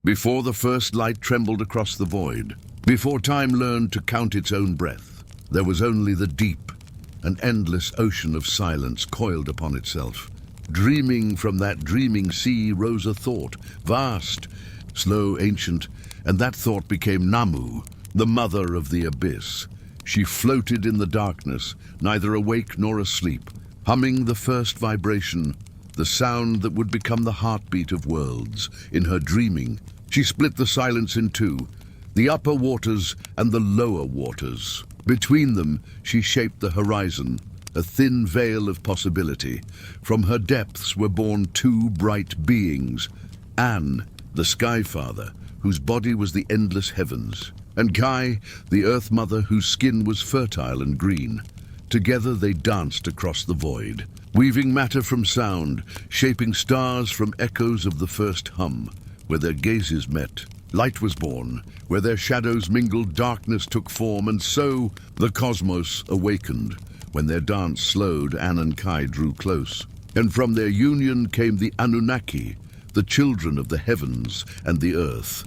before the first light trembled across the void, before time learned to count its own breath, there was only the deep, an endless ocean of silence coiled upon itself. Dreaming from that dreaming sea rose a thought, vast, slow, ancient, and that thought became Nammu, the mother of the abyss. She floated in the darkness, neither awake nor asleep, humming the first vibration, the sound that would become the heartbeat of worlds. In her dreaming, she split the silence in two, the upper waters and the lower waters. Between them, she shaped the horizon, a thin veil of possibility. From her depths were born two bright beings, An, the Sky Father, whose body was the endless heavens, and Kai, the Earth Mother, whose skin was fertile and green. Together they danced across the void, weaving matter from sound, shaping stars from echoes of the first hum. Where their gazes met, light was born. Where their shadows mingled, darkness took form, and so the cosmos awakened. When their dance slowed, An and Kai drew close, and from their union came the Anunnaki, the children of the heavens and the earth.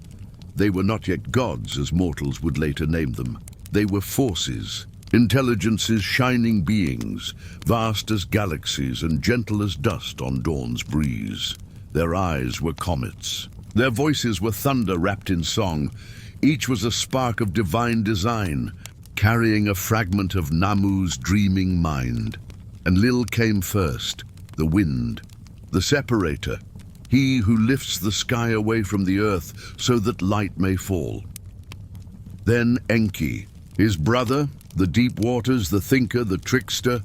They were not yet gods, as mortals would later name them. They were forces, intelligences, shining beings, vast as galaxies and gentle as dust on dawn's breeze. Their eyes were comets. Their voices were thunder wrapped in song. Each was a spark of divine design, carrying a fragment of Nammu's dreaming mind. And Lil came first, the wind, the separator, he who lifts the sky away from the earth so that light may fall. Then Enki, his brother, the deep waters, the thinker, the trickster,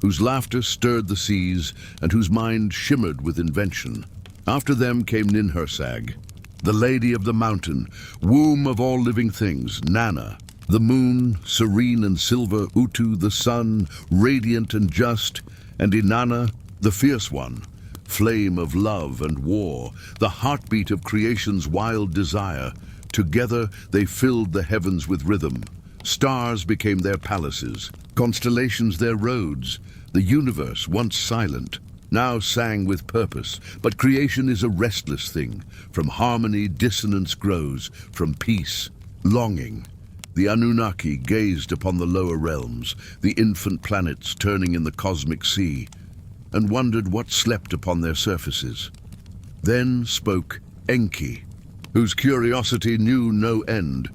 whose laughter stirred the seas and whose mind shimmered with invention. After them came Ninhursag, the lady of the mountain, womb of all living things, Nanna, the moon, serene and silver, Utu, the sun, radiant and just, and Inanna, the fierce one, flame of love and war, the heartbeat of creation's wild desire. Together they filled the heavens with rhythm. Stars became their palaces, constellations their roads. The universe, once silent, now sang with purpose. But creation is a restless thing. From harmony, dissonance grows. From peace, longing. The Anunnaki gazed upon the lower realms, the infant planets turning in the cosmic sea, and wondered what slept upon their surfaces. Then spoke Enki, whose curiosity knew no end.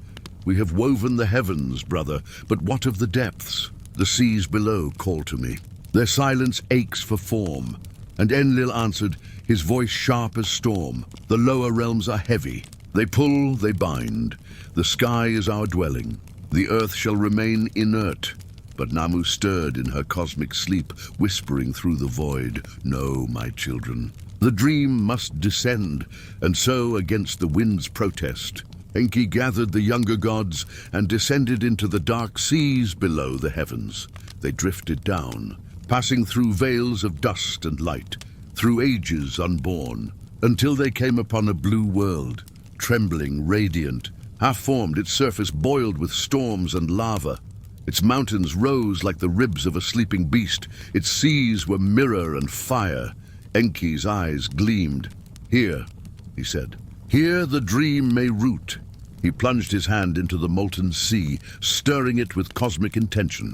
We have woven the heavens, brother, but what of the depths? The seas below call to me. Their silence aches for form. And Enlil answered, his voice sharp as storm. The lower realms are heavy. They pull, they bind. The sky is our dwelling. The earth shall remain inert. But Nammu stirred in her cosmic sleep, whispering through the void, no, my children. The dream must descend, and so, against the wind's protest, Enki gathered the younger gods and descended into the dark seas below the heavens. They drifted down, passing through veils of dust and light, through ages unborn, until they came upon a blue world, trembling, radiant, half-formed, its surface boiled with storms and lava. Its mountains rose like the ribs of a sleeping beast. Its seas were mirror and fire. Enki's eyes gleamed. Here, he said, here the dream may root. He plunged his hand into the molten sea, stirring it with cosmic intention.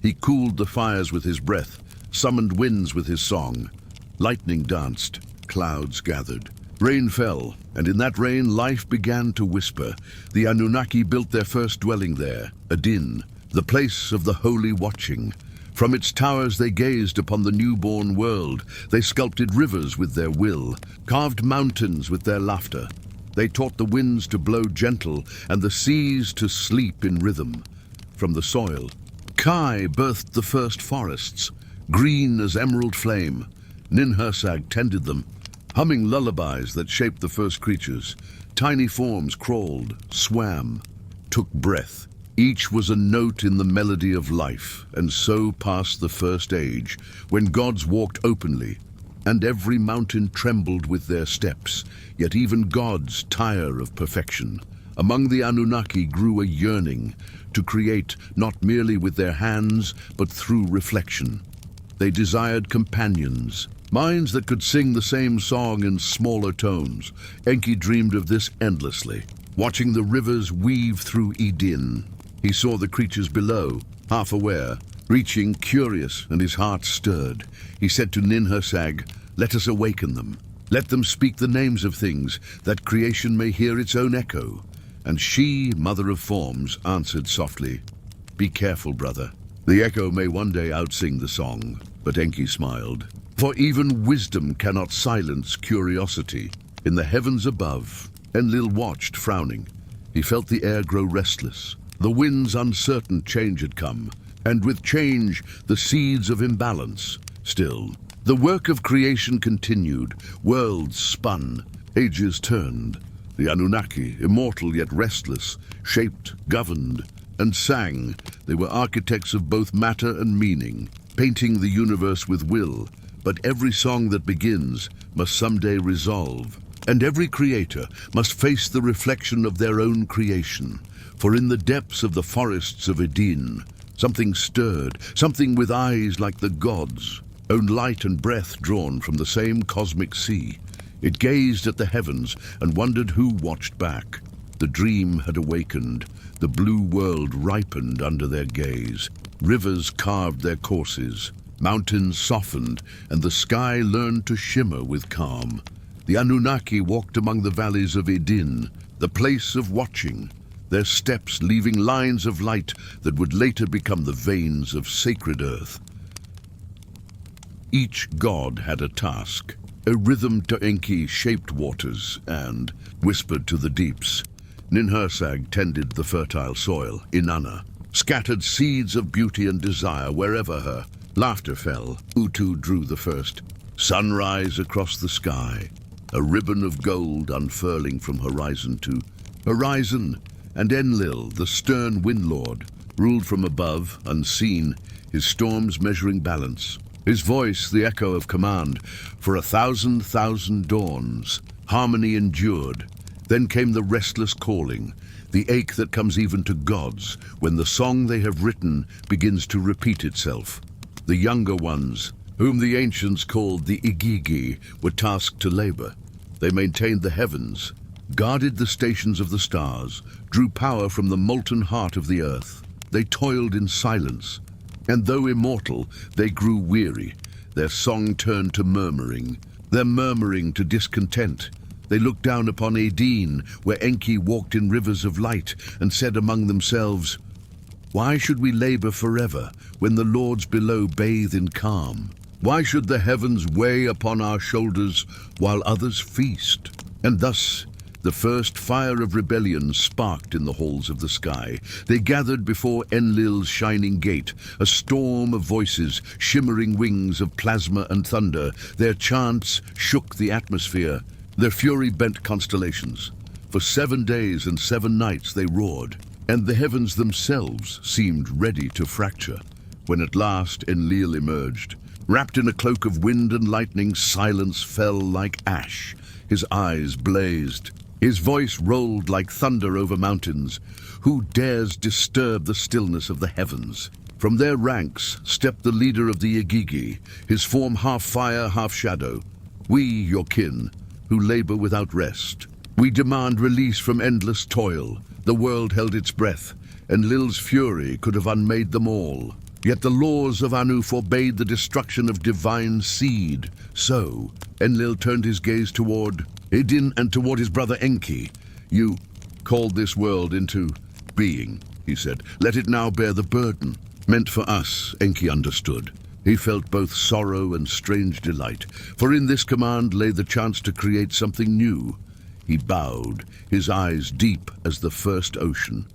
He cooled the fires with his breath, summoned winds with his song. Lightning danced, clouds gathered. Rain fell, and in that rain life began to whisper. The Anunnaki built their first dwelling there, Adin, the place of the holy watching. From its towers they gazed upon the newborn world. They sculpted rivers with their will, carved mountains with their laughter. They taught the winds to blow gentle and the seas to sleep in rhythm. From the soil, Kai birthed the first forests, green as emerald flame. Ninhursag tended them, humming lullabies that shaped the first creatures. Tiny forms crawled, swam, took breath. Each was a note in the melody of life, and so passed the first age, when gods walked openly, and every mountain trembled with their steps, yet even gods tire of perfection. Among the Anunnaki grew a yearning to create not merely with their hands, but through reflection. They desired companions, Minds that could sing the same song in smaller tones. Enki dreamed of this endlessly, watching the rivers weave through Eden. He saw the creatures below, half aware, reaching, curious, and his heart stirred. He said to Ninhursag, "Let us awaken them. Let them speak the names of things, that creation may hear its own echo." And she, mother of forms, answered softly, "Be careful, brother. The echo may one day outsing the song." But Enki smiled. For even wisdom cannot silence curiosity. In the heavens above, Enlil watched, frowning. He felt the air grow restless. The wind's uncertain change had come, and with change, the seeds of imbalance. Still, the work of creation continued. Worlds spun, ages turned. The Anunnaki, immortal yet restless, shaped, governed, and sang. They were architects of both matter and meaning, painting the universe with will. But every song that begins must someday resolve, and every creator must face the reflection of their own creation. For in the depths of the forests of Eden, something stirred, something with eyes like the gods, own light and breath drawn from the same cosmic sea. It gazed at the heavens and wondered who watched back. The dream had awakened. The blue world ripened under their gaze. Rivers carved their courses. Mountains softened, and the sky learned to shimmer with calm. The Anunnaki walked among the valleys of Eden, the place of watching, their steps leaving lines of light that would later become the veins of sacred earth. Each god had a task. A rhythm to Enki shaped waters and whispered to the deeps. Ninhursag tended the fertile soil, Inanna, scattered seeds of beauty and desire wherever her laughter fell. Utu drew the first. Sunrise across the sky, a ribbon of gold unfurling from horizon to horizon, and Enlil, the stern windlord, ruled from above, unseen, his storms measuring balance. His voice the echo of command. For 1,000 dawns, harmony endured. Then came the restless calling, the ache that comes even to gods when the song they have written begins to repeat itself. The younger ones, whom the ancients called the Igigi, were tasked to labor. They maintained the heavens, guarded the stations of the stars, drew power from the molten heart of the earth. They toiled in silence, and though immortal, they grew weary. Their song turned to murmuring, their murmuring to discontent. They looked down upon Eden, where Enki walked in rivers of light, and said among themselves, "Why should we labor forever, when the lords below bathe in calm? Why should the heavens weigh upon our shoulders, while others feast?" And thus, the first fire of rebellion sparked in the halls of the sky. They gathered before Enlil's shining gate, a storm of voices, shimmering wings of plasma and thunder. Their chants shook the atmosphere. Their fury bent constellations. For 7 days and 7 nights they roared, and the heavens themselves seemed ready to fracture. When at last Enlil emerged, wrapped in a cloak of wind and lightning, silence fell like ash. His eyes blazed. His voice rolled like thunder over mountains. Who dares disturb the stillness of the heavens? From their ranks stepped the leader of the Igigi, his form half fire, half shadow. "We, your kin, who labor without rest. We demand release from endless toil." The world held its breath, and Enlil's fury could have unmade them all. Yet the laws of Anu forbade the destruction of divine seed. So Enlil turned his gaze toward Eden and toward his brother Enki. "You called this world into being," he said. "Let it now bear the burden." Meant for us, Enki understood. He felt both sorrow and strange delight, for in this command lay the chance to create something new. He bowed, his eyes deep as the first ocean.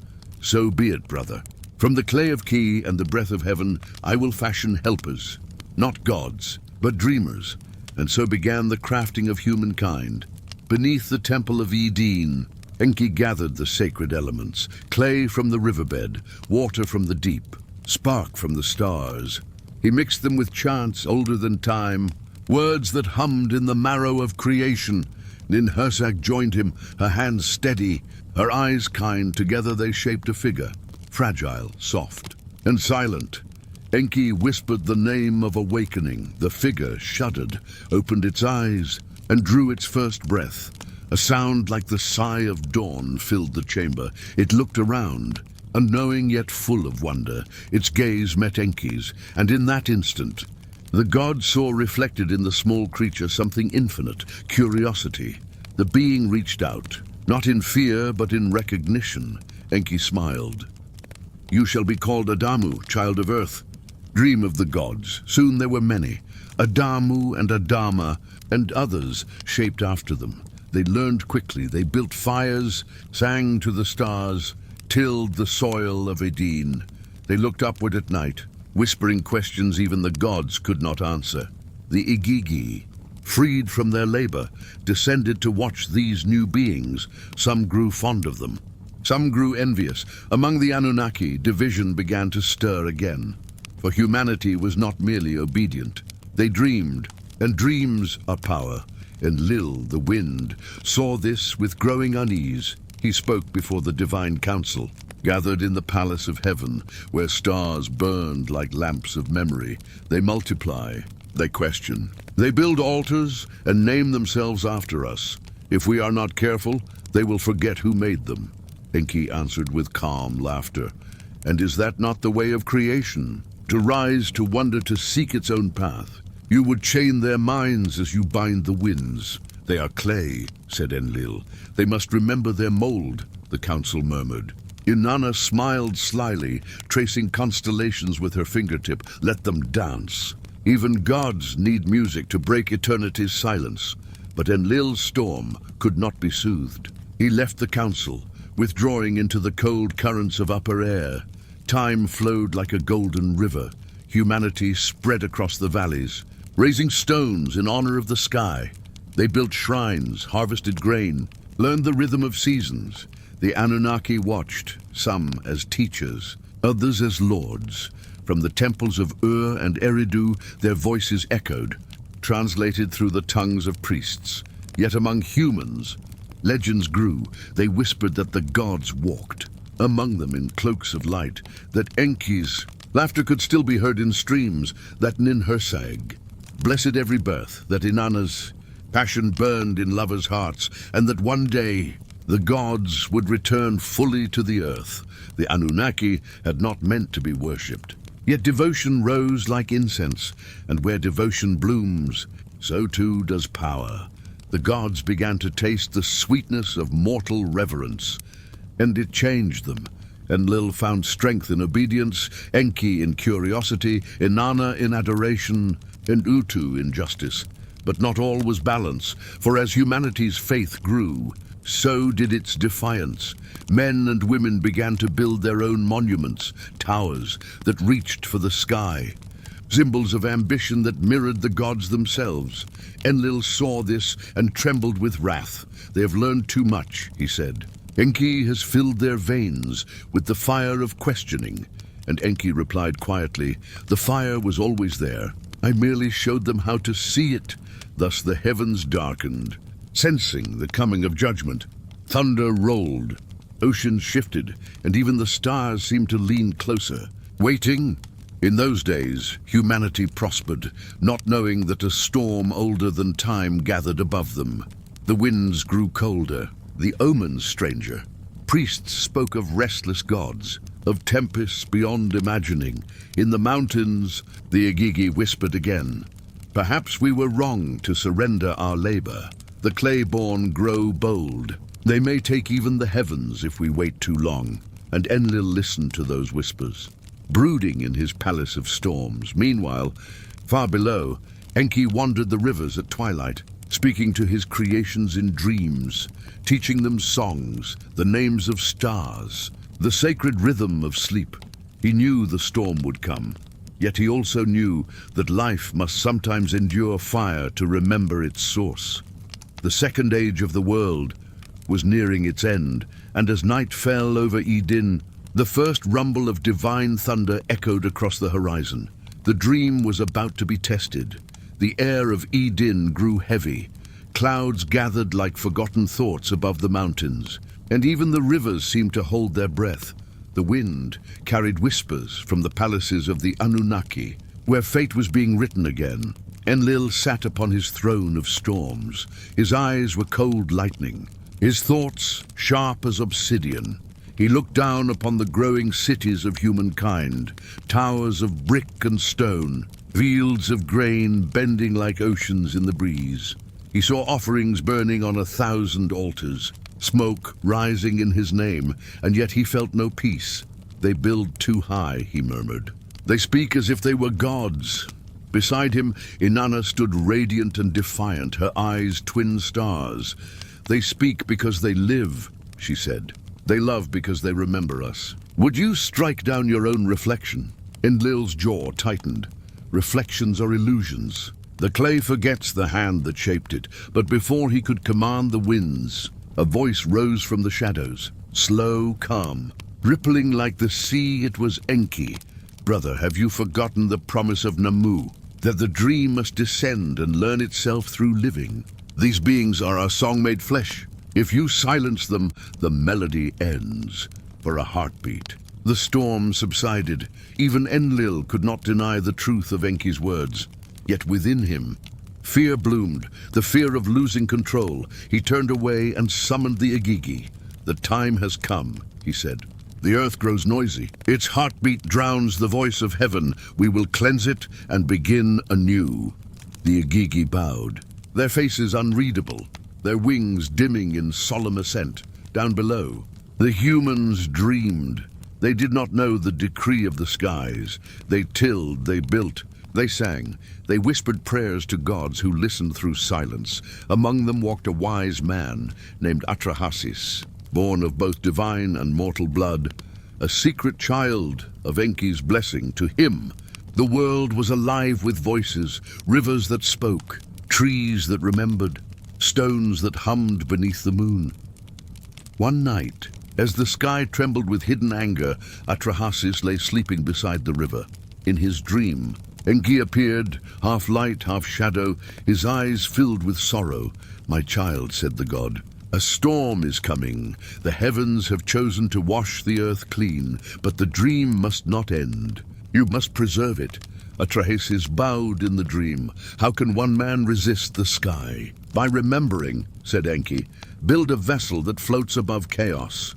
"So be it, brother. From the clay of Ki and the breath of heaven, I will fashion helpers, not gods, but dreamers." And so began the crafting of humankind. Beneath the temple of Eden, Enki gathered the sacred elements, clay from the riverbed, water from the deep, spark from the stars. He mixed them with chants older than time, words that hummed in the marrow of creation. Ninhursag joined him, her hands steady, her eyes kind. Together they shaped a figure, fragile, soft, and silent. Enki whispered the name of awakening. The figure shuddered, opened its eyes, and drew its first breath. A sound like the sigh of dawn filled the chamber. It looked around, unknowing yet full of wonder. Its gaze met Enki's, and in that instant, the god saw reflected in the small creature something infinite, curiosity. The being reached out, not in fear but in recognition. Enki smiled. "You shall be called Adamu, child of earth. Dream of the gods." Soon there were many, Adamu and Adama, and others shaped after them. They learned quickly. They built fires, sang to the stars, tilled the soil of Eden. They looked upward at night, whispering questions even the gods could not answer. The Igigi, freed from their labor, descended to watch these new beings. Some grew fond of them. Some grew envious. Among the Anunnaki, division began to stir again. For humanity was not merely obedient. They dreamed, and dreams are power. Enlil, the wind, saw this with growing unease. He spoke before the divine council, gathered in the palace of heaven, where stars burned like lamps of memory. They multiply, they question. They build altars and name themselves after us. If we are not careful, they will forget who made them. Enki answered with calm laughter. And is that not the way of creation? To rise, to wonder, to seek its own path. You would chain their minds as you bind the winds. They are clay, said Enlil. They must remember their mold, the council murmured. Inanna smiled slyly, tracing constellations with her fingertip. Let them dance. Even gods need music to break eternity's silence. But Enlil's storm could not be soothed. He left the council, withdrawing into the cold currents of upper air. Time flowed like a golden river. Humanity spread across the valleys, raising stones in honor of the sky. They built shrines, harvested grain, learned the rhythm of seasons. The Anunnaki watched, some as teachers, others as lords. From the temples of Ur and Eridu, their voices echoed, translated through the tongues of priests. Yet among humans, legends grew. They whispered that the gods walked among them in cloaks of light, that Enki's laughter could still be heard in streams, that Ninhursag blessed every birth, that Inanna's passion burned in lovers' hearts, and that one day the gods would return fully to the earth. The Anunnaki had not meant to be worshipped. Yet devotion rose like incense, and where devotion blooms, so too does power. The gods began to taste the sweetness of mortal reverence, and it changed them. Enlil found strength in obedience, Enki in curiosity, Inanna in adoration, and Utu in justice. But not all was balance, for as humanity's faith grew, so did its defiance. Men and women began to build their own monuments, towers that reached for the sky, symbols of ambition that mirrored the gods themselves. Enlil saw this and trembled with wrath. "They have learned too much," he said. "Enki has filled their veins with the fire of questioning." And Enki replied quietly, "The fire was always there. I merely showed them how to see it." Thus the heavens darkened, sensing the coming of judgment. Thunder rolled, oceans shifted, and even the stars seemed to lean closer, waiting. In those days, humanity prospered, not knowing that a storm older than time gathered above them. The winds grew colder, the omens stranger. Priests spoke of restless gods, of tempests beyond imagining. In the mountains, the Igigi whispered again, "Perhaps we were wrong to surrender our labor. The clay-born grow bold. They may take even the heavens if we wait too long." And Enlil listened to those whispers, brooding in his palace of storms. Meanwhile, far below, Enki wandered the rivers at twilight, speaking to his creations in dreams, teaching them songs, the names of stars, the sacred rhythm of sleep. He knew the storm would come, yet he also knew that life must sometimes endure fire to remember its source. The second age of the world was nearing its end, and as night fell over Eden, the first rumble of divine thunder echoed across the horizon. The dream was about to be tested. The air of Eden grew heavy. Clouds gathered like forgotten thoughts above the mountains, and even the rivers seemed to hold their breath. The wind carried whispers from the palaces of the Anunnaki, where fate was being written again. Enlil sat upon his throne of storms. His eyes were cold lightning, his thoughts sharp as obsidian. He looked down upon the growing cities of humankind, towers of brick and stone, fields of grain bending like oceans in the breeze. He saw offerings burning on 1,000 altars, smoke rising in his name, and yet he felt no peace. "They build too high," he murmured. "They speak as if they were gods." Beside him, Inanna stood radiant and defiant, her eyes twin stars. "They speak because they live," she said. "They love because they remember us. Would you strike down your own reflection?" Enlil's jaw tightened. Reflections are illusions. The clay forgets the hand that shaped it, but before he could command the winds, a voice rose from the shadows, slow, calm, rippling like the sea. It was Enki. "Brother, have you forgotten the promise of Nammu, that the dream must descend and learn itself through living? These beings are our song made flesh. If you silence them, the melody ends." For a heartbeat, the storm subsided. Even Enlil could not deny the truth of Enki's words. Yet within him, fear bloomed, the fear of losing control. He turned away and summoned the Igigi. "The time has come," he said. "The earth grows noisy. Its heartbeat drowns the voice of heaven. We will cleanse it and begin anew." The Igigi bowed, their faces unreadable, their wings dimming in solemn assent. Down below, the humans dreamed. They did not know the decree of the skies. They tilled, they built, they sang. They whispered prayers to gods who listened through silence. Among them walked a wise man named Atrahasis, born of both divine and mortal blood, a secret child of Enki's blessing. To him, the world was alive with voices, rivers that spoke, trees that remembered, stones that hummed beneath the moon. One night, as the sky trembled with hidden anger, Atrahasis lay sleeping beside the river. In his dream, Enki appeared, half light, half shadow, his eyes filled with sorrow. "My child," said the god, "a storm is coming. The heavens have chosen to wash the earth clean, but the dream must not end. You must preserve it." Atrahasis bowed in the dream. "How can one man resist the sky?" "By remembering," said Enki. "Build a vessel that floats above chaos.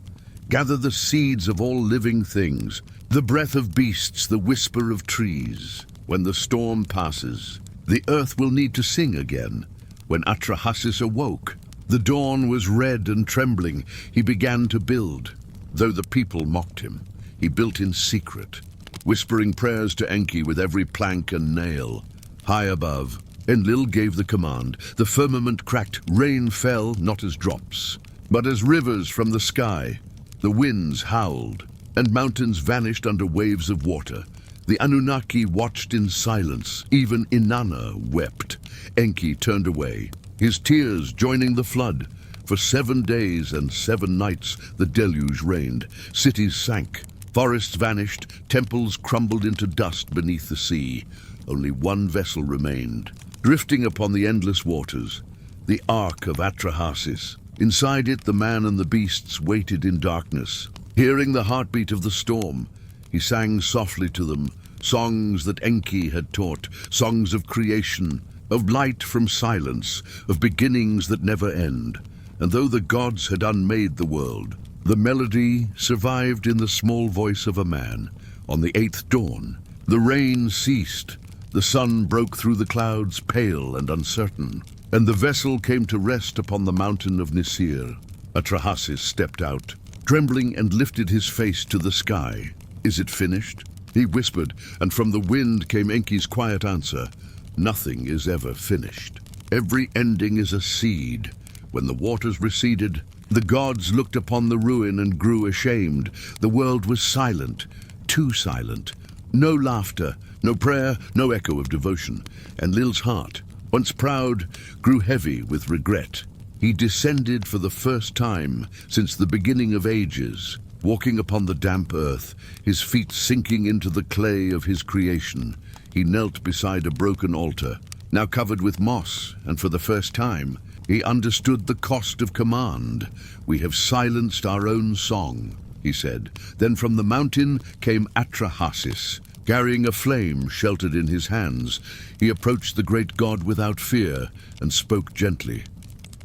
Gather the seeds of all living things, the breath of beasts, the whisper of trees. When the storm passes, the earth will need to sing again." When Atrahasis awoke, the dawn was red and trembling. He began to build. Though the people mocked him, he built in secret, whispering prayers to Enki with every plank and nail. High above, Enlil gave the command. The firmament cracked. Rain fell not as drops, but as rivers from the sky. The winds howled, and mountains vanished under waves of water. The Anunnaki watched in silence. Even Inanna wept. Enki turned away, his tears joining the flood. For 7 days and 7 nights the deluge reigned. Cities sank, forests vanished, temples crumbled into dust beneath the sea. Only one vessel remained, drifting upon the endless waters, the Ark of Atrahasis. Inside it, the man and the beasts waited in darkness. Hearing the heartbeat of the storm, he sang softly to them, songs that Enki had taught, songs of creation, of light from silence, of beginnings that never end. And though the gods had unmade the world, the melody survived in the small voice of a man. On the 8th dawn, the rain ceased. The sun broke through the clouds, pale and uncertain, and the vessel came to rest upon the mountain of Nisir. Atrahasis stepped out, trembling, and lifted his face to the sky. "Is it finished?" he whispered, and from the wind came Enki's quiet answer. "Nothing is ever finished. Every ending is a seed." When the waters receded, the gods looked upon the ruin and grew ashamed. The world was silent, too silent. No laughter, no prayer, no echo of devotion. Enlil's heart, once proud, grew heavy with regret. He descended for the first time since the beginning of ages, walking upon the damp earth, his feet sinking into the clay of his creation. He knelt beside a broken altar, now covered with moss, and for the first time, he understood the cost of command. We have silenced our own song. he said. Then from the mountain came Atrahasis. Carrying a flame sheltered in his hands, he approached the great god without fear and spoke gently.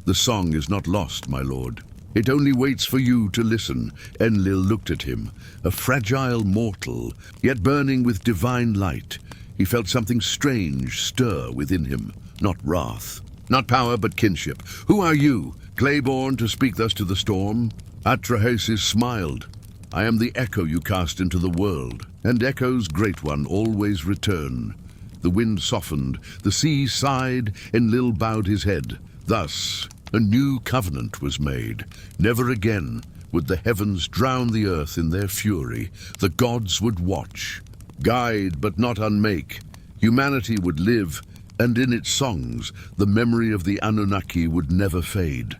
"The song is not lost, my lord. It only waits for you to listen." Enlil looked at him, a fragile mortal, yet burning with divine light. He felt something strange stir within him, not wrath, not power, but kinship. "Who are you, clay-born, to speak thus to the storm?" Atrahasis smiled. "I am the echo you cast into the world, and echoes, great one, always return." The wind softened, the sea sighed, Enlil bowed his head. Thus, a new covenant was made. Never again would the heavens drown the earth in their fury. The gods would watch, guide but not unmake. Humanity would live, and in its songs, the memory of the Anunnaki would never fade.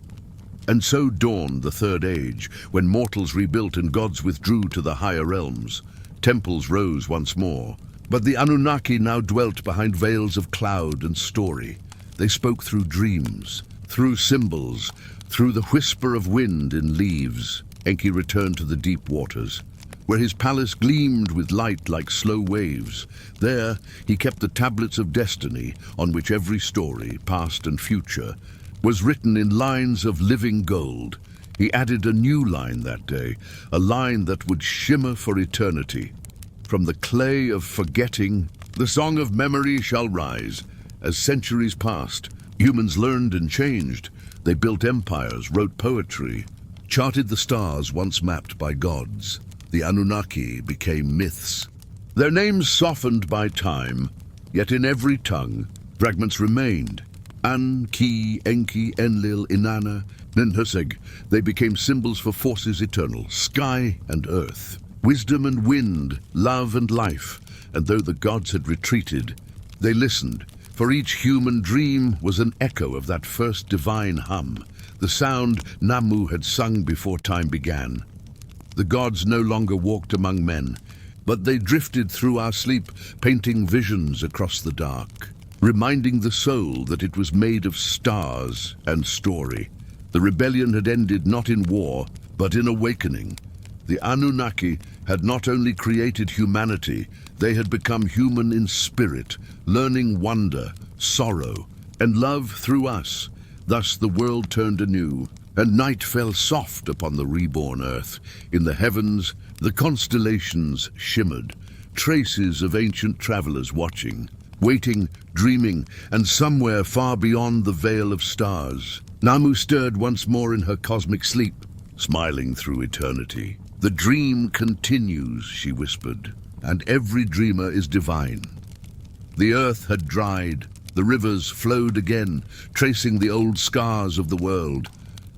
And so dawned the Third Age, when mortals rebuilt and gods withdrew to the higher realms. Temples rose once more, but the Anunnaki now dwelt behind veils of cloud and story. They spoke through dreams, through symbols, through the whisper of wind in leaves. Enki returned to the deep waters, where his palace gleamed with light like slow waves. There he kept the tablets of destiny, on which every story, past and future, was written in lines of living gold. He added a new line that day, a line that would shimmer for eternity. From the clay of forgetting, the song of memory shall rise. As centuries passed, humans learned and changed. They built empires, wrote poetry, charted the stars once mapped by gods. The Anunnaki became myths. Their names softened by time, yet in every tongue, fragments remained. An, Ki, Enki, Enlil, Inanna, Ninhursag. They became symbols for forces eternal, sky and earth, wisdom and wind, love and life. And though the gods had retreated, they listened, for each human dream was an echo of that first divine hum, the sound Nammu had sung before time began. The gods no longer walked among men, but they drifted through our sleep, painting visions across the dark, reminding the soul that it was made of stars and story. The rebellion had ended not in war, but in awakening. The Anunnaki had not only created humanity, they had become human in spirit, learning wonder, sorrow, and love through us. Thus the world turned anew, and night fell soft upon the reborn earth. In the heavens, the constellations shimmered, traces of ancient travelers watching, waiting, dreaming, and somewhere far beyond the veil of stars, Nammu stirred once more in her cosmic sleep, smiling through eternity. "The dream continues," she whispered, "and every dreamer is divine." The earth had dried, the rivers flowed again, tracing the old scars of the world,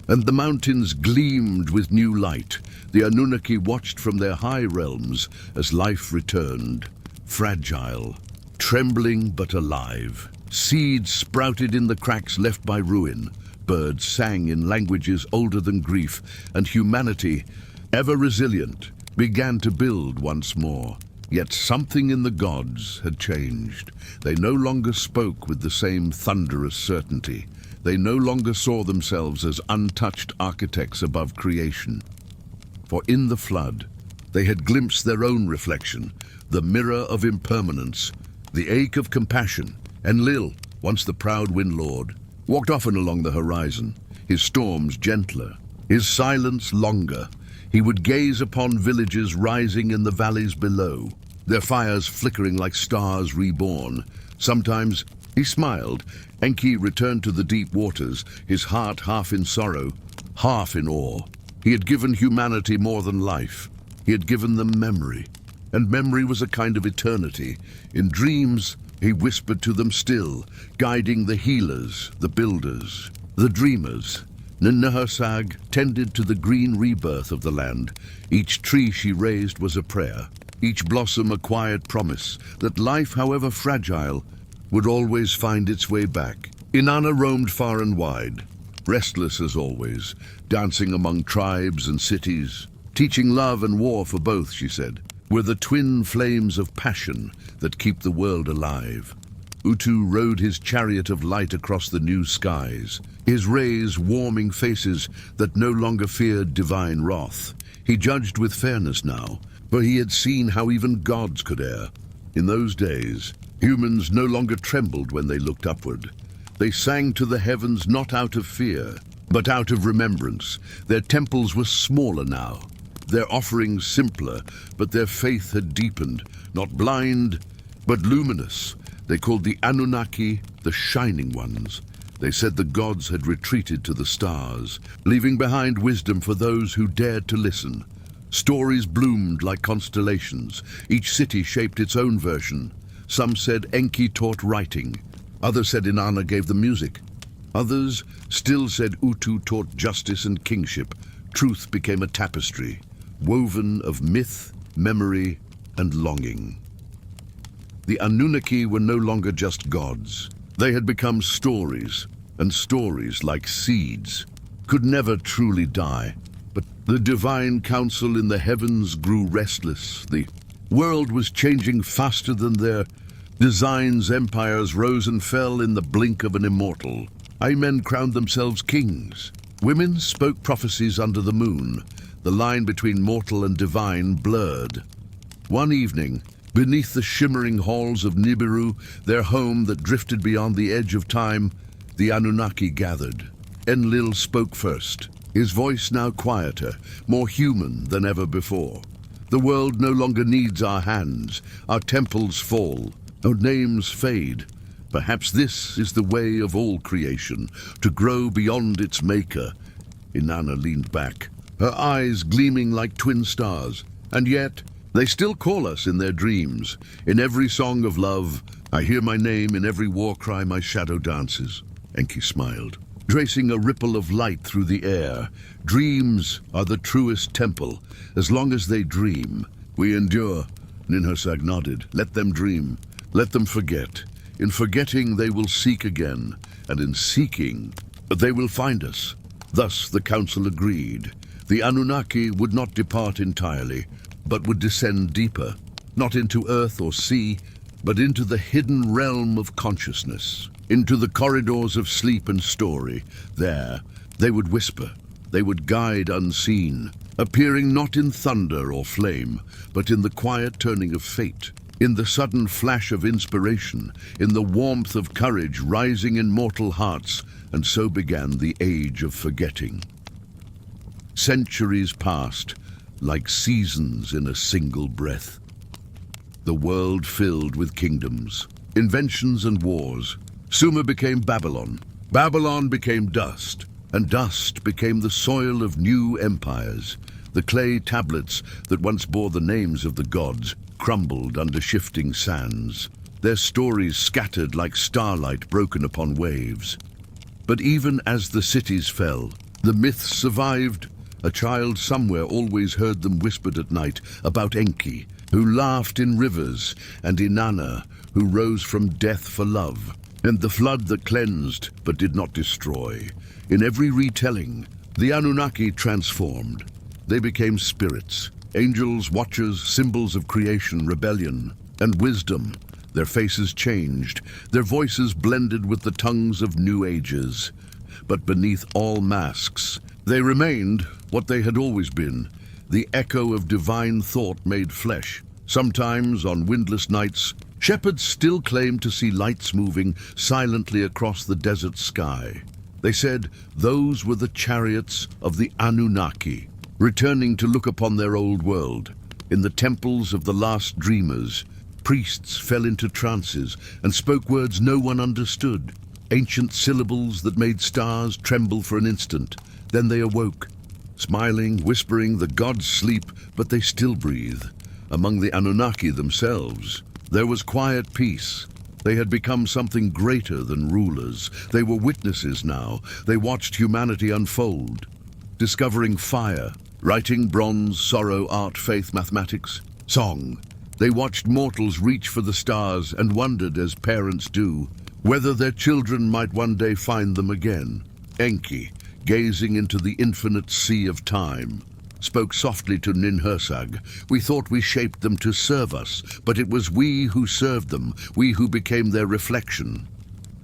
and the mountains gleamed with new light. The Anunnaki watched from their high realms as life returned, fragile, trembling but alive. Seeds sprouted in the cracks left by ruin. Birds sang in languages older than grief, and humanity, ever resilient, began to build once more. Yet something in the gods had changed. They no longer spoke with the same thunderous certainty. They no longer saw themselves as untouched architects above creation. For in the flood, they had glimpsed their own reflection, the mirror of impermanence, the ache of compassion. Enlil, once the proud wind lord, walked often along the horizon, his storms gentler, his silence longer. He would gaze upon villages rising in the valleys below, their fires flickering like stars reborn. Sometimes he smiled. Enki returned to the deep waters, his heart half in sorrow, half in awe. He had given humanity more than life. He had given them memory, and memory was a kind of eternity. In dreams, he whispered to them still, guiding the healers, the builders, the dreamers. Ninhursag tended to the green rebirth of the land. Each tree she raised was a prayer, each blossom a quiet promise that life, however fragile, would always find its way back. Inanna roamed far and wide, restless as always, dancing among tribes and cities. Teaching love and war for both, she said, were the twin flames of passion that keep the world alive. Utu rode his chariot of light across the new skies, his rays warming faces that no longer feared divine wrath. He judged with fairness now, for he had seen how even gods could err. In those days, humans no longer trembled when they looked upward. They sang to the heavens not out of fear, but out of remembrance. Their temples were smaller now, their offerings simpler, but their faith had deepened, not blind, but luminous. They called the Anunnaki the Shining Ones. They said the gods had retreated to the stars, leaving behind wisdom for those who dared to listen. Stories bloomed like constellations. Each city shaped its own version. Some said Enki taught writing. Others said Inanna gave the music. Others still said Utu taught justice and kingship. Truth became a tapestry, woven of myth, memory, and longing. The Anunnaki were no longer just gods. They had become stories, and stories, like seeds, could never truly die. But the divine council in the heavens grew restless. The world was changing faster than their designs. Empires rose and fell in the blink of an immortal. Men crowned themselves kings. Women spoke prophecies under the moon. The line between mortal and divine blurred. One evening, beneath the shimmering halls of Nibiru, their home that drifted beyond the edge of time, the Anunnaki gathered. Enlil spoke first, his voice now quieter, more human than ever before. The world no longer needs our hands. Our temples fall, our names fade. Perhaps this is the way of all creation, to grow beyond its maker. Inanna leaned back, her eyes gleaming like twin stars. And yet, they still call us in their dreams. In every song of love, I hear my name. In every war cry, my shadow dances. Enki smiled, tracing a ripple of light through the air. Dreams are the truest temple. As long as they dream, we endure. Ninhursag nodded. Let them dream. Let them forget. In forgetting, they will seek again. And in seeking, they will find us. Thus the council agreed. The Anunnaki would not depart entirely, but would descend deeper, not into earth or sea, but into the hidden realm of consciousness, into the corridors of sleep and story. There, they would whisper, they would guide unseen, appearing not in thunder or flame, but in the quiet turning of fate, in the sudden flash of inspiration, in the warmth of courage rising in mortal hearts. And so began the age of forgetting. Centuries passed, like seasons in a single breath. The world filled with kingdoms, inventions and wars. Sumer became Babylon. Babylon became dust, and dust became the soil of new empires. The clay tablets that once bore the names of the gods crumbled under shifting sands, their stories scattered like starlight broken upon waves. But even as the cities fell, the myths survived. A child somewhere always heard them whispered at night about Enki, who laughed in rivers, and Inanna, who rose from death for love, and the flood that cleansed but did not destroy. In every retelling, the Anunnaki transformed. They became spirits, angels, watchers, symbols of creation, rebellion, and wisdom. Their faces changed, their voices blended with the tongues of new ages. But beneath all masks, they remained what they had always been, the echo of divine thought made flesh. Sometimes, on windless nights, shepherds still claimed to see lights moving silently across the desert sky. They said those were the chariots of the Anunnaki, returning to look upon their old world. In the temples of the last dreamers, priests fell into trances and spoke words no one understood, ancient syllables that made stars tremble for an instant. Then they awoke, smiling, whispering, the gods sleep, but they still breathe. Among the Anunnaki themselves, there was quiet peace. They had become something greater than rulers. They were witnesses now. They watched humanity unfold, discovering fire, writing, bronze, sorrow, art, faith, mathematics, song. They watched mortals reach for the stars and wondered, as parents do, whether their children might one day find them again. Enki, gazing into the infinite sea of time, spoke softly to Ninhursag. We thought we shaped them to serve us, but it was we who served them, we who became their reflection.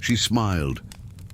She smiled,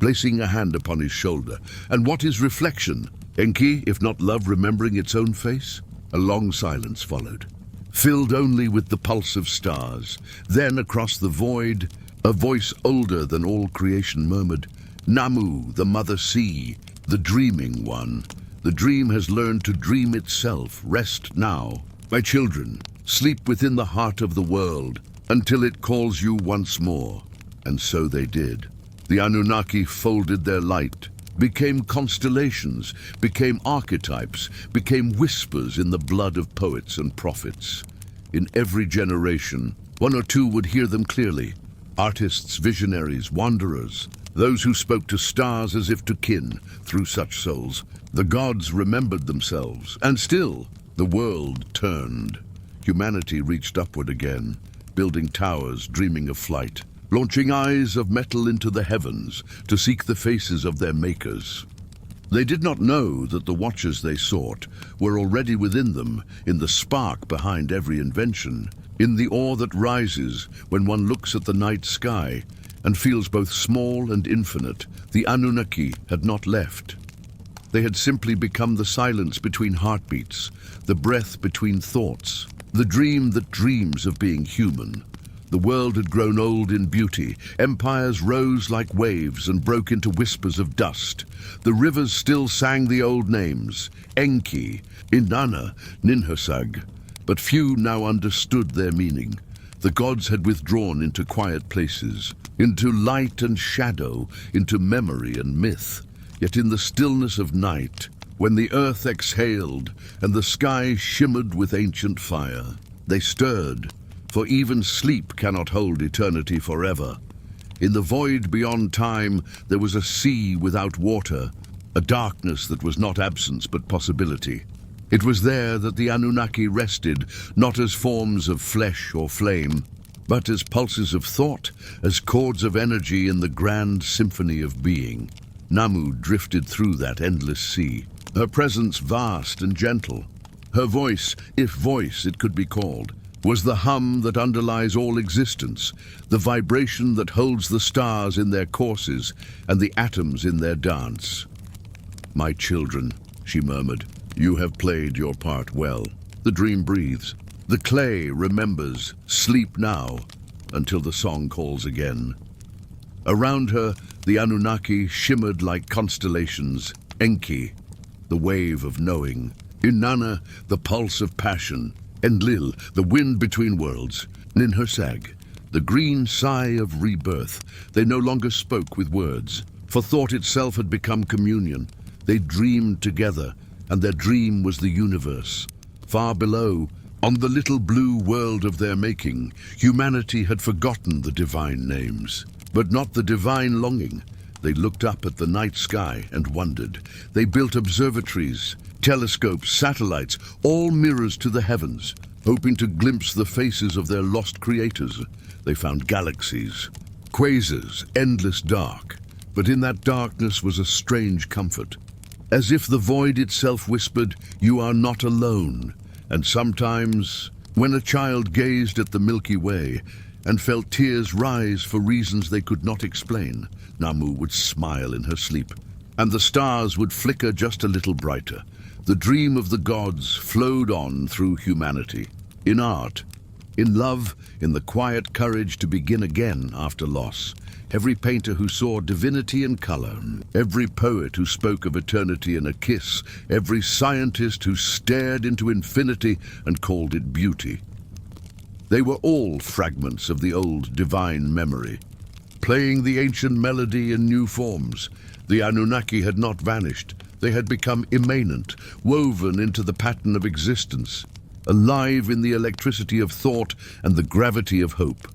placing a hand upon his shoulder. And what is reflection? Enki, if not love remembering its own face? A long silence followed, filled only with the pulse of stars. Then across the void, a voice older than all creation murmured, "Nammu, the mother sea, the dreaming one. The dream has learned to dream itself. Rest now. My children, sleep within the heart of the world until it calls you once more." And so they did. The Anunnaki folded their light, became constellations, became archetypes, became whispers in the blood of poets and prophets. In every generation, one or two would hear them clearly. Artists, visionaries, wanderers, those who spoke to stars as if to kin through such souls. The gods remembered themselves, and still the world turned. Humanity reached upward again, building towers, dreaming of flight, launching eyes of metal into the heavens to seek the faces of their makers. They did not know that the watchers they sought were already within them, in the spark behind every invention, in the awe that rises when one looks at the night sky and feels both small and infinite. The Anunnaki had not left. They had simply become the silence between heartbeats, the breath between thoughts, the dream that dreams of being human. The world had grown old in beauty. Empires rose like waves and broke into whispers of dust. The rivers still sang the old names, Enki, Inanna, Ninhursag, but few now understood their meaning. The gods had withdrawn into quiet places, into light and shadow, into memory and myth. Yet in the stillness of night, when the earth exhaled and the sky shimmered with ancient fire, they stirred, for even sleep cannot hold eternity forever. In the void beyond time, there was a sea without water, a darkness that was not absence but possibility. It was there that the Anunnaki rested, not as forms of flesh or flame, but as pulses of thought, as chords of energy in the grand symphony of being. Nammu drifted through that endless sea, her presence vast and gentle. Her voice, if voice it could be called, was the hum that underlies all existence, the vibration that holds the stars in their courses and the atoms in their dance. "My children," she murmured, "you have played your part well. The dream breathes. The clay remembers. Sleep now until the song calls again." Around her, the Anunnaki shimmered like constellations. Enki, the wave of knowing. Inanna, the pulse of passion. Enlil, the wind between worlds. Ninhursag, the green sigh of rebirth. They no longer spoke with words, for thought itself had become communion. They dreamed together, and their dream was the universe. Far below, on the little blue world of their making, humanity had forgotten the divine names, but not the divine longing. They looked up at the night sky and wondered. They built observatories, telescopes, satellites, all mirrors to the heavens, hoping to glimpse the faces of their lost creators. They found galaxies, quasars, endless dark. But in that darkness was a strange comfort. As if the void itself whispered, "You are not alone." And sometimes, when a child gazed at the Milky Way and felt tears rise for reasons they could not explain, Nammu would smile in her sleep, and the stars would flicker just a little brighter. The dream of the gods flowed on through humanity. In art, in love, in the quiet courage to begin again after loss. Every painter who saw divinity in color, every poet who spoke of eternity in a kiss, every scientist who stared into infinity and called it beauty. They were all fragments of the old divine memory, playing the ancient melody in new forms. The Anunnaki had not vanished. They had become immanent, woven into the pattern of existence, alive in the electricity of thought and the gravity of hope.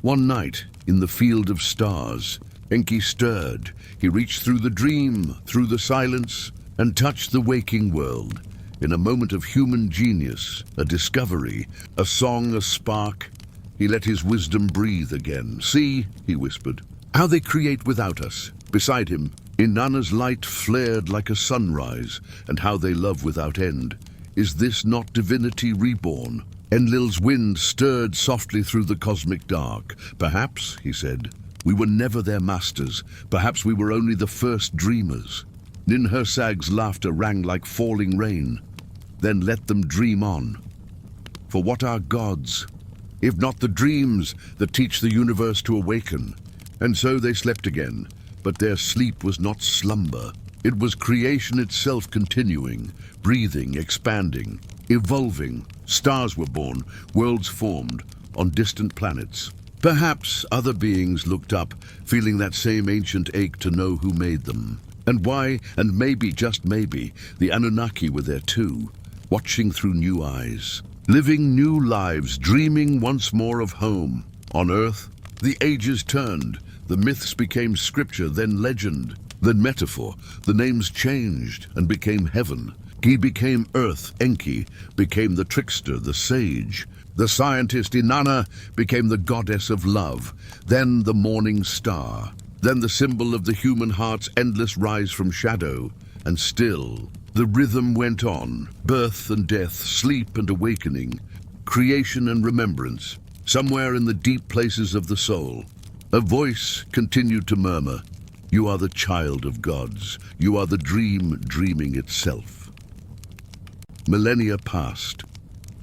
One night, in the field of stars, Enki stirred. He reached through the dream, through the silence, and touched the waking world. In a moment of human genius, a discovery, a song, a spark, he let his wisdom breathe again. "See," he whispered, "how they create without us." Beside him, Inanna's light flared like a sunrise, and how they love without end. Is this not divinity reborn? Enlil's wind stirred softly through the cosmic dark. "Perhaps," he said, "we were never their masters. Perhaps we were only the first dreamers." Ninhursag's laughter rang like falling rain. then let them dream on. For what are gods, if not the dreams that teach the universe to awaken? And so they slept again, but their sleep was not slumber. It was creation itself continuing, breathing, expanding, evolving. Stars were born, worlds formed on distant planets. Perhaps other beings looked up, feeling that same ancient ache to know who made them. And why, and maybe, just maybe, the Anunnaki were there too, watching through new eyes, living new lives, dreaming once more of home. On Earth, the ages turned. The myths became scripture, then legend, then metaphor. The names changed and became heaven. He became Earth. Enki became the trickster, the sage. The scientist Inanna became the goddess of love, then the morning star, then the symbol of the human heart's endless rise from shadow. And still, the rhythm went on, birth and death, sleep and awakening, creation and remembrance. Somewhere in the deep places of the soul, a voice continued to murmur, "You are the child of gods. You are the dream dreaming itself." Millennia passed.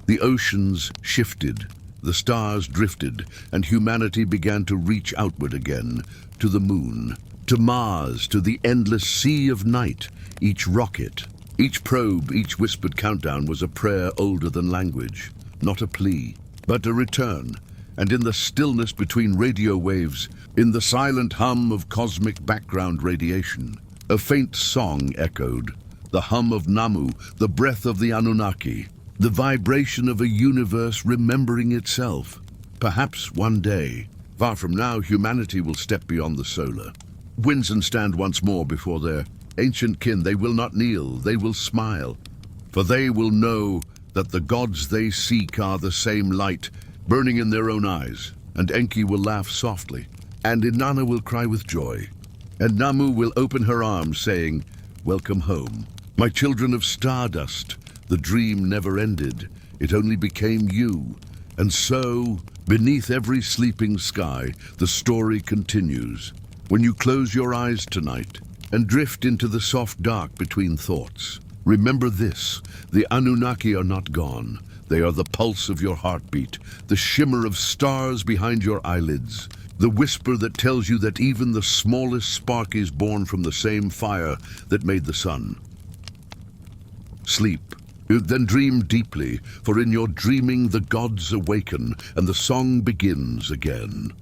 The oceans shifted, the stars drifted, and humanity began to reach outward again, to the moon, to Mars, to the endless sea of night. Each rocket, each probe, each whispered countdown was a prayer older than language, not a plea, but a return. And in the stillness between radio waves, in the silent hum of cosmic background radiation, a faint song echoed, the hum of Nammu, the breath of the Anunnaki, the vibration of a universe remembering itself. Perhaps one day, far from now, humanity will step beyond the solar winds and stand once more before their ancient kin. They will not kneel, they will smile, for they will know that the gods they seek are the same light burning in their own eyes. And Enki will laugh softly, and Inanna will cry with joy, and Nammu will open her arms saying, "Welcome home, my children of stardust." The dream never ended, it only became you. And so, beneath every sleeping sky, the story continues. When you close your eyes tonight and drift into the soft dark between thoughts, remember this: the Anunnaki are not gone. They are the pulse of your heartbeat, the shimmer of stars behind your eyelids, the whisper that tells you that even the smallest spark is born from the same fire that made the sun. Sleep. Then dream deeply, for in your dreaming the gods awaken and the song begins again.